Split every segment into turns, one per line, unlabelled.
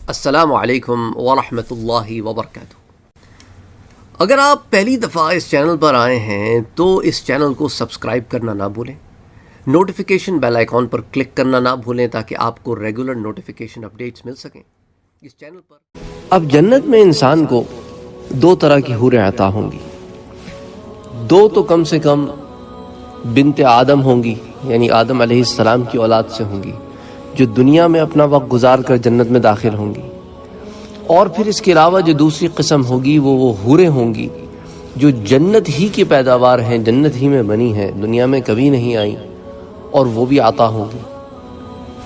السلام علیکم ورحمۃ اللہ وبرکاتہ۔ اگر آپ پہلی دفعہ اس چینل پر آئے ہیں تو اس چینل کو سبسکرائب کرنا نہ بھولیں، نوٹیفیکیشن بیل آئیکن پر کلک کرنا نہ بھولیں تاکہ آپ کو ریگولر نوٹیفیکیشن اپڈیٹس مل سکیں اس چینل پر۔ اب جنت میں انسان کو دو طرح کی حوریں عطا ہوں گی، دو تو کم سے کم بنت آدم ہوں گی، یعنی آدم علیہ السلام کی اولاد سے ہوں گی، جو دنیا میں اپنا وقت گزار کر جنت میں داخل ہوں گی، اور پھر اس کے علاوہ جو دوسری قسم ہوگی وہ حوریں ہوں گی جو جنت ہی کی پیداوار ہیں، جنت ہی میں بنی ہیں، دنیا میں کبھی نہیں آئیں، اور وہ بھی عطا ہوں گی۔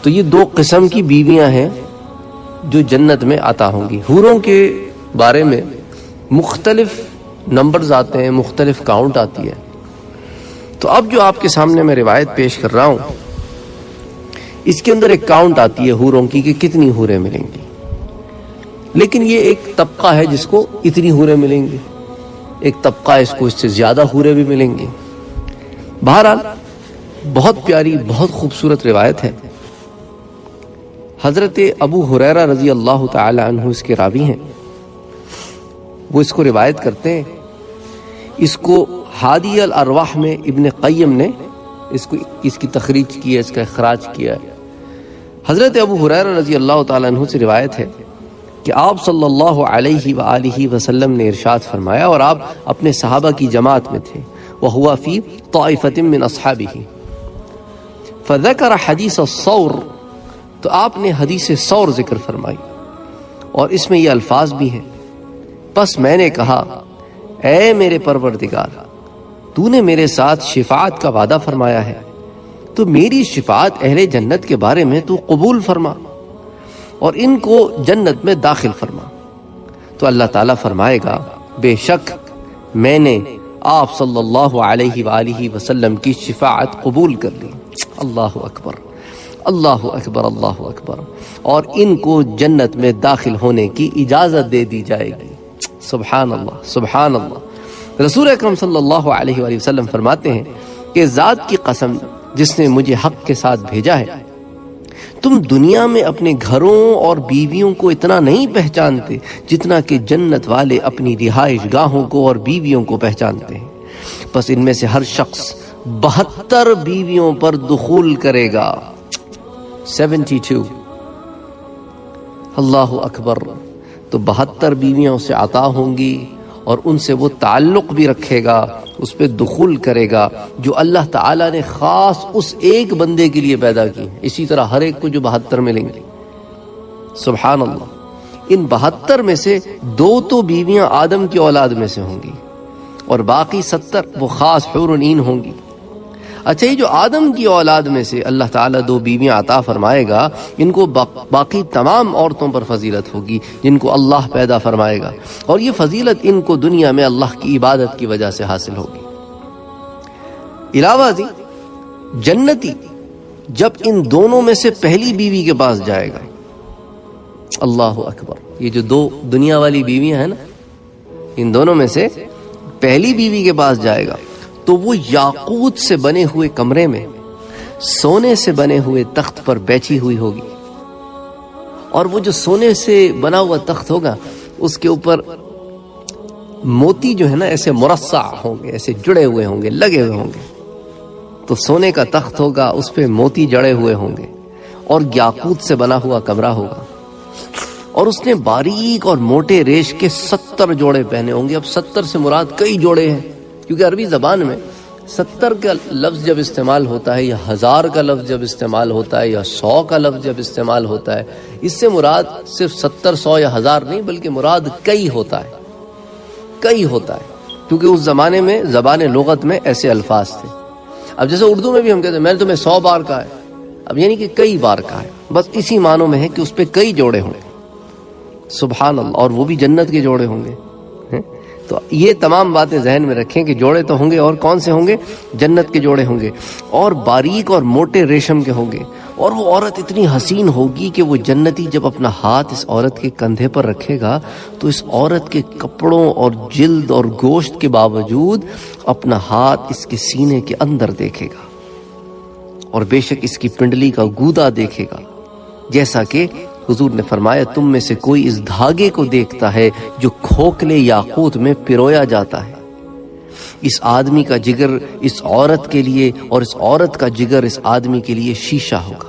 تو یہ دو قسم کی بیویاں ہیں جو جنت میں عطا ہوں گی۔ حوروں کے بارے میں مختلف نمبرز آتے ہیں، مختلف کاؤنٹ آتی ہے۔ تو اب جو آپ کے سامنے میں روایت پیش کر رہا ہوں، اس کے اندر ایک کاؤنٹ آتی ہے حوروں کی کہ کتنی حوریں ملیں گی، لیکن یہ ایک طبقہ ہے جس کو اتنی حوریں ملیں گی، ایک طبقہ اس کو اس سے زیادہ حوریں بھی ملیں گی۔ بہرحال بہت پیاری، بہت خوبصورت روایت ہے۔ حضرت ابو ہریرہ رضی اللہ تعالی عنہ اس کے راوی ہیں، وہ اس کو روایت کرتے ہیں۔ اس کو ہادی الارواح میں ابن قیم نے اس کی تخریج کی ہے، اس کا اخراج کیا ہے۔ حضرت ابو ہریرہ رضی اللہ تعالی عنہ سے روایت ہے کہ آپ صلی اللہ علیہ وآلہ وسلم نے ارشاد فرمایا، اور آپ اپنے صحابہ کی جماعت میں تھے، وَهُوَ فِي طَائِفَةٍ مِّنْ أَصْحَابِهِ فَذَكَرَ حَدِيثَ الصَّوْرِ، تو آپ نے حدیث سور ذکر فرمائی، اور اس میں یہ الفاظ بھی ہیں، پس میں نے کہا اے میرے پروردگار، تو نے میرے ساتھ شفاعت کا وعدہ فرمایا ہے، تو میری شفاعت اہل جنت کے بارے میں تو قبول فرما اور ان کو جنت میں داخل فرما۔ تو اللہ تعالیٰ فرمائے گا، بے شک میں نے آپ صلی اللہ علیہ وآلہ وسلم کی شفاعت قبول کر لی۔ اللہ اکبر، اللہ اکبر، اللہ اکبر، اور ان کو جنت میں داخل ہونے کی اجازت دے دی جائے گی۔ سبحان اللہ، سبحان اللہ۔ رسول اکرم صلی اللہ علیہ وآلہ وسلم فرماتے ہیں کہ ذات کی قسم جس نے مجھے حق کے ساتھ بھیجا ہے، تم دنیا میں اپنے گھروں اور بیویوں کو اتنا نہیں پہچانتے جتنا کہ جنت والے اپنی رہائش گاہوں کو اور بیویوں کو پہچانتے ہیں۔ بس ان میں سے ہر شخص 72 بیویوں پر دخول کرے گا، 72۔ اللہ اکبر۔ تو 72 بیویوں سے عطا ہوں گی، اور ان سے وہ تعلق بھی رکھے گا، اس پہ دخول کرے گا جو اللہ تعالیٰ نے خاص اس ایک بندے کے لیے پیدا کی۔ اسی طرح ہر ایک کو جو 72 ملیں گے۔ سبحان اللہ۔ ان 72 میں سے 2 تو بیویاں آدم کی اولاد میں سے ہوں گی، اور باقی 70 وہ خاص حور عین ہوں گی۔ اچھا، یہ جو آدم کی اولاد میں سے اللہ تعالیٰ 2 بیویاں عطا فرمائے گا، ان کو باقی تمام عورتوں پر فضیلت ہوگی جن کو اللہ پیدا فرمائے گا، اور یہ فضیلت ان کو دنیا میں اللہ کی عبادت کی وجہ سے حاصل ہوگی۔ علاوہ ازیں جنتی جب ان دونوں میں سے پہلی بیوی کے پاس جائے گا، اللہ اکبر، یہ جو 2 دنیا والی بیویاں ہیں نا، ان دونوں میں سے پہلی بیوی کے پاس جائے گا تو وہ یاقوت سے بنے ہوئے کمرے میں سونے سے بنے ہوئے تخت پر بیٹھی ہوئی ہوگی، اور وہ جو سونے سے بنا ہوا تخت ہوگا اس کے اوپر موتی جو ہے نا ایسے مرصع ہوں گے، ایسے جڑے ہوئے ہوں گے، لگے ہوئے ہوں گے۔ تو سونے کا تخت ہوگا، اس پہ موتی جڑے ہوئے ہوں گے، اور یاقوت سے بنا ہوا کمرہ ہوگا، اور اس نے باریک اور موٹے ریش کے 70 جوڑے پہنے ہوں گے۔ اب 70 سے مراد کئی جوڑے ہیں، کیونکہ عربی زبان میں 70 کا لفظ جب استعمال ہوتا ہے، یا 1000 کا لفظ جب استعمال ہوتا ہے، یا 100 کا لفظ جب استعمال ہوتا ہے، اس سے مراد صرف 70، 100 یا 1000 نہیں، بلکہ مراد کئی ہوتا ہے، کئی ہوتا ہے، کیونکہ اس زمانے میں زبان لغت میں ایسے الفاظ تھے۔ اب جیسے اردو میں بھی ہم کہتے ہیں میں نے تمہیں 100 بار کہا ہے، اب یعنی کہ کئی بار کہا ہے، بس اسی معنوں میں ہے کہ اس پہ کئی جوڑے ہوں گے۔ سبحان اللہ، اور وہ بھی جنت کے جوڑے ہوں گے۔ تو یہ تمام باتیں ذہن میں رکھیں کہ جوڑے تو ہوں گے، اور کون سے ہوں گے؟ جنت کے جوڑے ہوں گے، اور باریک اور موٹے ریشم کے ہوں گے، اور وہ عورت اتنی حسین ہوگی کہ وہ جنتی جب اپنا ہاتھ اس عورت کے کندھے پر رکھے گا تو اس عورت کے کپڑوں اور جلد اور گوشت کے باوجود اپنا ہاتھ اس کے سینے کے اندر دیکھے گا، اور بے شک اس کی پنڈلی کا گودا دیکھے گا، جیسا کہ حضور نے فرمایا تم میں سے کوئی اس دھاگے کو دیکھتا ہے جو کھوکھلے یاقوت میں پرویا جاتا ہے، اس آدمی کا جگر اس عورت کے لیے اور اس عورت کا جگر اس آدمی کے لیے شیشہ ہوگا،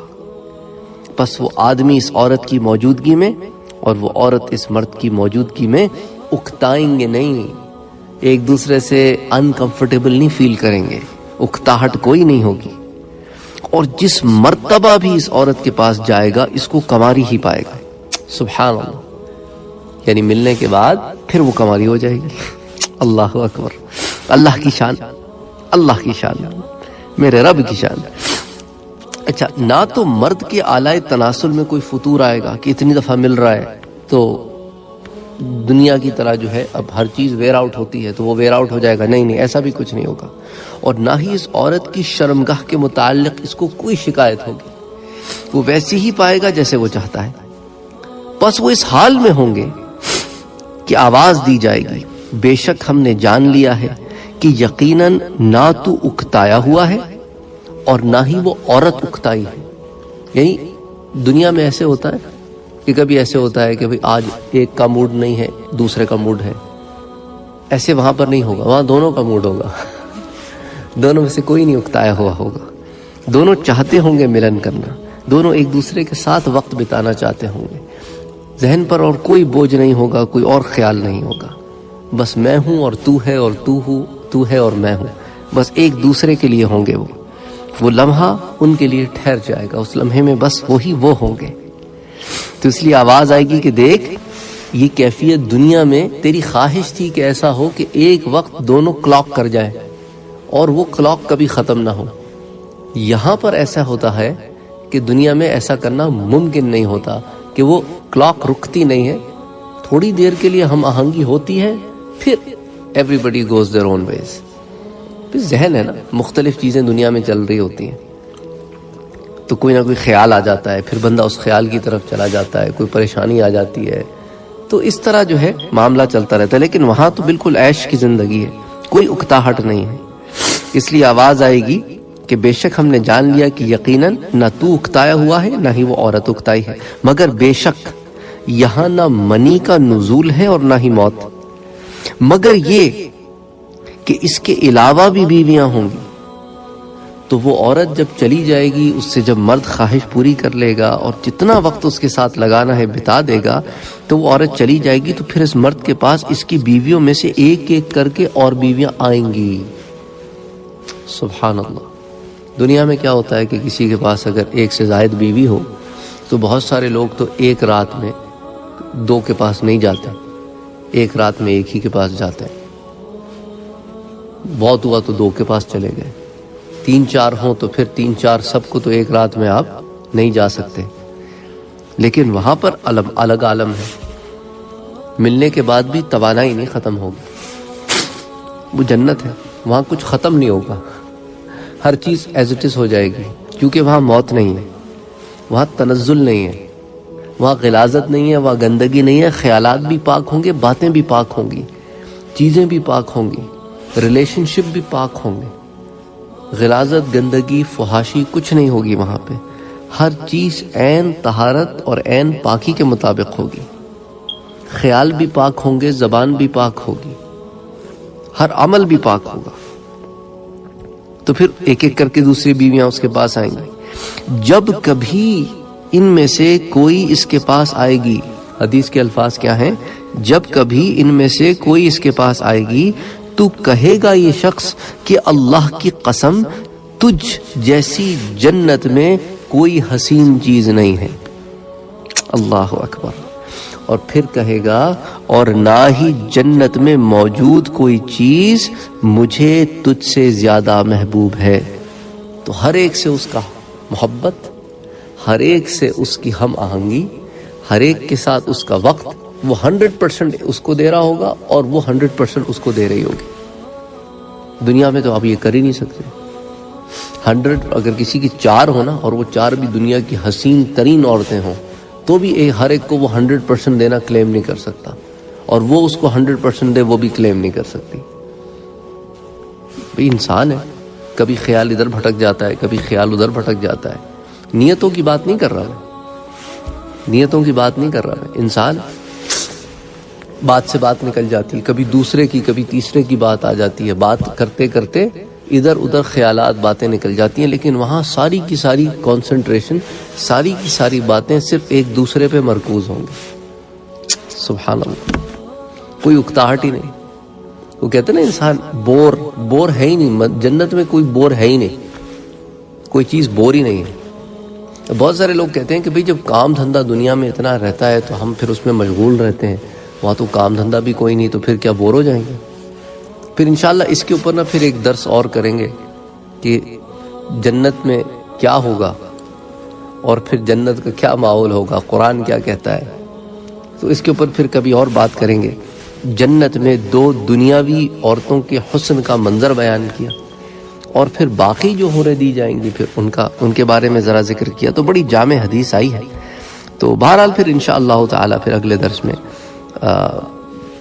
پس وہ آدمی اس عورت کی موجودگی میں اور وہ عورت اس مرد کی موجودگی میں اکتائیں گے نہیں، ایک دوسرے سے انکمفرٹیبل نہیں فیل کریں گے، اکتاہٹ کوئی نہیں ہوگی، اور جس مرتبہ بھی اس عورت کے پاس جائے گا اس کو کماری ہی پائے گا۔ سبحان اللہ، یعنی ملنے کے بعد پھر وہ کماری ہو جائے گی۔ اللہ اکبر، اللہ کی شان، اللہ کی شان، میرے رب کی شان۔ اچھا، نہ تو مرد کے آلائے تناسل میں کوئی فطور آئے گا کہ اتنی دفعہ مل رہا ہے تو دنیا کی طرح جو ہے اب ہر چیز ویئر آؤٹ ہوتی ہے تو وہ ویئر آؤٹ ہو جائے گا، نہیں، ایسا بھی کچھ نہیں ہوگا، اور نہ ہی اس عورت کی شرمگاہ کے متعلق اس کو کوئی شکایت ہوگی، وہ ویسی ہی پائے گا جیسے وہ چاہتا ہے۔ بس وہ اس حال میں ہوں گے کہ آواز دی جائے گی، بے شک ہم نے جان لیا ہے کہ یقیناً نہ تو اکتایا ہوا ہے اور نہ ہی وہ عورت اکتائی ہے۔ یعنی دنیا میں ایسے ہوتا ہے کہ کبھی ایسے ہوتا ہے کہ بھئی آج ایک کا موڈ نہیں ہے، دوسرے کا موڈ ہے، ایسے وہاں پر نہیں ہوگا، وہاں دونوں کا موڈ ہوگا، دونوں میں سے کوئی نہیں اکتایا ہوا ہوگا، دونوں چاہتے ہوں گے ملن کرنا، دونوں ایک دوسرے کے ساتھ وقت بتانا چاہتے ہوں گے، ذہن پر اور کوئی بوجھ نہیں ہوگا، کوئی اور خیال نہیں ہوگا، بس میں ہوں اور تو ہے اور تو ہے اور میں ہوں، بس ایک دوسرے کے لیے ہوں گے، وہ لمحہ ان کے لیے ٹھہر جائے گا، اس لمحے میں بس وہی وہ ہوں گے۔ تو اس لیے آواز آئے گی کہ دیکھ یہ کیفیت دنیا میں تیری خواہش تھی کہ ایسا ہو کہ ایک وقت دونوں کلاک کر جائیں اور وہ کلاک کبھی ختم نہ ہو۔ یہاں پر ایسا ہوتا ہے کہ دنیا میں ایسا کرنا ممکن نہیں ہوتا کہ وہ کلاک رکتی نہیں ہے، تھوڑی دیر کے لیے ہم آہنگی ہوتی ہے، پھر everybody goes their own ways. پھر ذہن ہے نا، مختلف چیزیں دنیا میں چل رہی ہوتی ہیں تو کوئی نہ کوئی خیال آ جاتا ہے، پھر بندہ اس خیال کی طرف چلا جاتا ہے، کوئی پریشانی آ جاتی ہے، تو اس طرح جو ہے معاملہ چلتا رہتا ہے۔ لیکن وہاں تو بالکل عیش کی زندگی ہے، کوئی اکتاہٹ نہیں ہے، اس لیے آواز آئے گی کہ بے شک ہم نے جان لیا کہ یقیناً نہ تو اکتایا ہوا ہے نہ ہی وہ عورت اکتائی ہے، مگر بے شک یہاں نہ منی کا نزول ہے اور نہ ہی موت، مگر یہ کہ اس کے علاوہ بھی بیویاں ہوں گی۔ تو وہ عورت جب چلی جائے گی، اس سے جب مرد خواہش پوری کر لے گا اور جتنا وقت اس کے ساتھ لگانا ہے بتا دے گا، تو وہ عورت چلی جائے گی، تو پھر اس مرد کے پاس اس کی بیویوں میں سے ایک ایک کر کے اور بیویاں آئیں گی۔ سبحان اللہ۔ دنیا میں کیا ہوتا ہے کہ کسی کے پاس اگر ایک سے زائد بیوی ہو تو بہت سارے لوگ تو ایک رات میں دو کے پاس نہیں جاتے، ایک رات میں ایک ہی کے پاس جاتے ہیں، بہت ہوا تو دو کے پاس چلے گئے، تین چار ہوں تو پھر تین چار سب کو تو ایک رات میں آپ نہیں جا سکتے۔ لیکن وہاں پر الگ عالم ہے، ملنے کے بعد بھی توانائی نہیں ختم ہوگی، وہ جنت ہے، وہاں کچھ ختم نہیں ہوگا، ہر چیز ایز اٹ از ہو جائے گی، کیونکہ وہاں موت نہیں ہے، وہاں تنزل نہیں ہے، وہاں غلاظت نہیں ہے، وہاں گندگی نہیں ہے، خیالات بھی پاک ہوں گے، باتیں بھی پاک ہوں گی، چیزیں بھی پاک ہوں گی، ریلیشن شپ بھی پاک ہوں گے، غلاظت، گندگی، فحاشی کچھ نہیں ہوگی وہاں پہ، ہر چیز عین طہارت اور عین پاکی کے مطابق ہوگی، خیال بھی پاک ہوں گے، زبان بھی پاک ہوگی، ہر عمل بھی پاک ہوگا۔ تو پھر ایک ایک کر کے دوسری بیویاں اس کے پاس آئیں گی۔ جب کبھی ان میں سے کوئی اس کے پاس آئے گی، حدیث کے الفاظ کیا ہیں؟ جب کبھی ان میں سے کوئی اس کے پاس آئے گی تو کہے گا یہ شخص کہ اللہ کی قسم تجھ جیسی جنت میں کوئی حسین چیز نہیں ہے۔ اللہ اکبر۔ اور پھر کہے گا اور نہ ہی جنت میں موجود کوئی چیز مجھے تجھ سے زیادہ محبوب ہے۔ تو ہر ایک سے اس کا محبت، ہر ایک سے اس کی ہم آہنگی، ہر ایک کے ساتھ اس کا وقت، وہ 100% اس کو دے رہا ہوگا اور وہ 100% اس کو دے رہی ہوگی۔ دنیا میں تو آپ یہ کر ہی نہیں سکتے۔ 100 اگر کسی کی 4 ہونا اور وہ 4 بھی دنیا کی حسین ترین عورتیں ہوں تو بھی ہر ایک کو وہ 100% دینا کلیم نہیں کر سکتا، اور وہ اس کو 100% دے وہ بھی کلیم نہیں کر سکتی۔ بھئی انسان ہے، کبھی خیال ادھر بھٹک جاتا ہے، کبھی خیال ادھر بھٹک جاتا ہے، نیتوں کی بات نہیں کر رہا میں، نیتوں کی بات نہیں کر رہا میں. انسان بات سے بات نکل جاتی ہے، کبھی دوسرے کی کبھی تیسرے کی بات آ جاتی ہے، بات کرتے کرتے ادھر ادھر خیالات باتیں نکل جاتی ہیں، لیکن وہاں ساری کی ساری کانسنٹریشن، ساری کی ساری باتیں صرف ایک دوسرے پہ مرکوز ہوں گی. سبحان اللہ، کوئی اکتاہٹ ہی نہیں. وہ کہتے ہیں نا انسان بور ہے ہی نہیں، جنت میں کوئی بور ہے ہی نہیں، کوئی چیز بور ہی نہیں ہے. بہت سارے لوگ کہتے ہیں کہ بھئی جب کام دھندہ دنیا میں اتنا رہتا ہے تو ہم پھر اس میں مشغول رہتے ہیں، وہاں تو کام دھندہ بھی کوئی نہیں، تو پھر کیا بور ہو جائیں گے؟ پھر انشاءاللہ اس کے اوپر پھر ایک درس اور کریں گے کہ جنت میں کیا ہوگا اور پھر جنت کا کیا ماحول ہوگا، قرآن کیا کہتا ہے. تو اس کے اوپر پھر کبھی اور بات کریں گے. جنت میں 2 دنیاوی عورتوں کے حسن کا منظر بیان کیا، اور پھر باقی جو حوریں دی جائیں گی پھر ان کے بارے میں ذرا ذکر کیا. تو بڑی جامع حدیث آئی ہے. تو بہرحال پھر انشاءاللہ تعالی پھر اگلے درس میں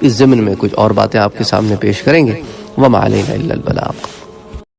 اس ضمن میں کچھ اور باتیں آپ کے سامنے پیش کریں گے. وما علینا الا البلاغ.